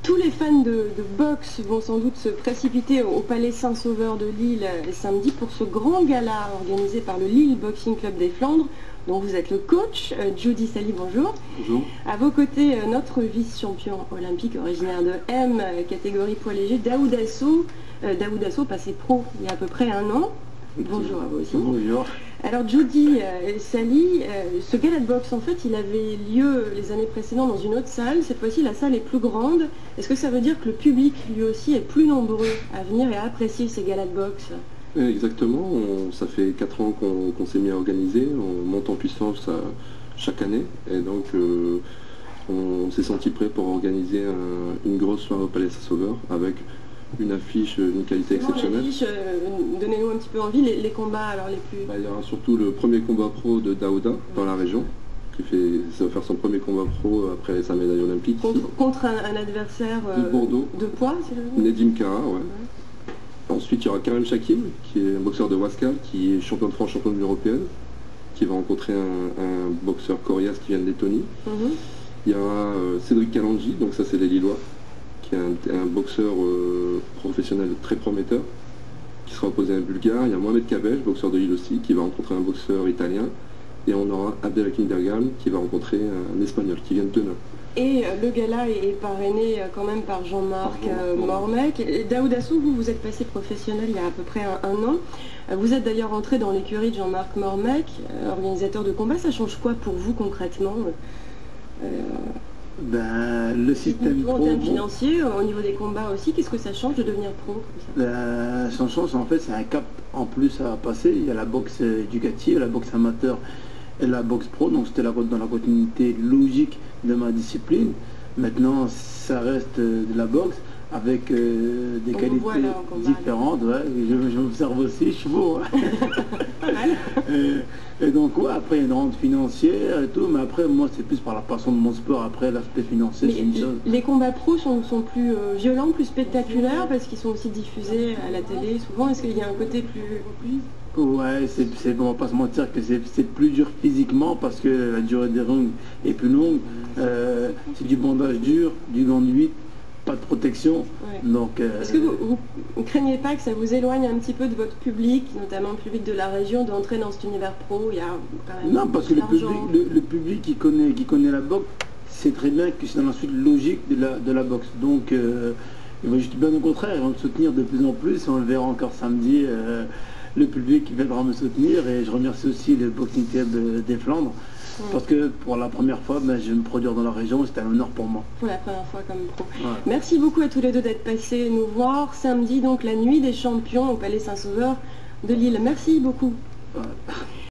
Tous les fans de boxe vont sans doute se précipiter au Palais Saint-Sauveur de Lille samedi pour ce grand gala organisé par le Lille Boxing Club des Flandres, dont vous êtes le coach. Judy Sally, bonjour. Bonjour. À vos côtés, notre vice-champion olympique originaire de M, catégorie poids léger, Daoud Asso. Daoud Asso, passé pro il y a à peu près un an. Bonjour à vous aussi. Bonjour. Alors Judy Sally, ce gala de boxe, en fait, il avait lieu les années précédentes dans une autre salle. Cette fois-ci, la salle est plus grande. Est-ce que ça veut dire que le public, lui aussi, est plus nombreux à venir et à apprécier ces galas de boxe? Exactement. Ça fait 4 ans qu'on s'est mis à organiser. On monte en puissance chaque année. Et donc, on s'est senti prêt pour organiser une grosse soirée au Palais Saint-Sauveur avec une affiche d'une qualité exceptionnelle. Donnez-nous un petit peu envie, les combats alors les plus... Il y aura surtout le premier combat pro de Daouda dans la région, ça va faire son premier combat pro après sa médaille olympique. Contre un adversaire de Bordeaux, de poids, si je veux dire. Nedim Kara, ouais. Ensuite, il y aura Karim Shakim, qui est un boxeur de Wascal, qui est champion de France, champion de l'Union européenne, qui va rencontrer un boxeur coriace qui vient de Lettonie. Il y aura Cédric Kalanji, donc ça c'est les Lillois, qui est un boxeur professionnel très prometteur, qui sera opposé à un Bulgare. Il y a Mohamed Kabej, boxeur de Lille aussi, qui va rencontrer un boxeur italien. Et on aura Abdelhakim Dergam, qui va rencontrer un Espagnol, qui vient de Denain. Et le gala est parrainé quand même par Jean-Marc Mormec. Daoud Asso, vous êtes passé professionnel il y a à peu près un an. Vous êtes d'ailleurs entré dans l'écurie de Jean-Marc Mormec, organisateur de combat. Ça change quoi pour vous concrètement? Le système pro, en termes financiers, au niveau des combats aussi, qu'est-ce que ça change de devenir pro comme ça? Ça change, en fait, c'est un cap en plus à passer. Il y a la boxe éducative, la boxe amateur et la boxe pro, donc c'était dans la continuité logique de ma discipline. Maintenant, ça reste de la boxe avec des qualités différentes. Ouais, je m'observe aussi, je suis beau. Et donc, ouais, après, il y a une rente financière et tout, mais après, moi, c'est plus par la passion de mon sport. Après, l'aspect financier, c'est une chose. Les combats pros sont plus violents, plus spectaculaires, parce qu'ils sont aussi diffusés à la télé souvent. Est-ce qu'il y a un côté plus... Ouais, on va pas se mentir que c'est plus dur physiquement parce que la durée des rounds est plus longue. C'est du bandage dur, du gant de 8, pas de protection. Ouais. Donc, est-ce que vous ne craignez pas que ça vous éloigne un petit peu de votre public, notamment le public de la région, d'entrer dans cet univers pro? Il y a quand même non, parce que le public qui connaît la boxe, c'est très bien que c'est dans la suite logique de la boxe. Donc, juste bien au contraire, ils vont me soutenir de plus en plus. On le verra encore samedi. Le public qui viendra me soutenir, et je remercie aussi le Boxing Club des Flandres parce que pour la première fois je vais me produire dans la région, c'était un honneur pour moi. Pour la première fois comme pro. Ouais. Merci beaucoup à tous les deux d'être passés nous voir samedi, donc la nuit des champions au Palais Saint-Sauveur de Lille. Merci beaucoup. Ouais.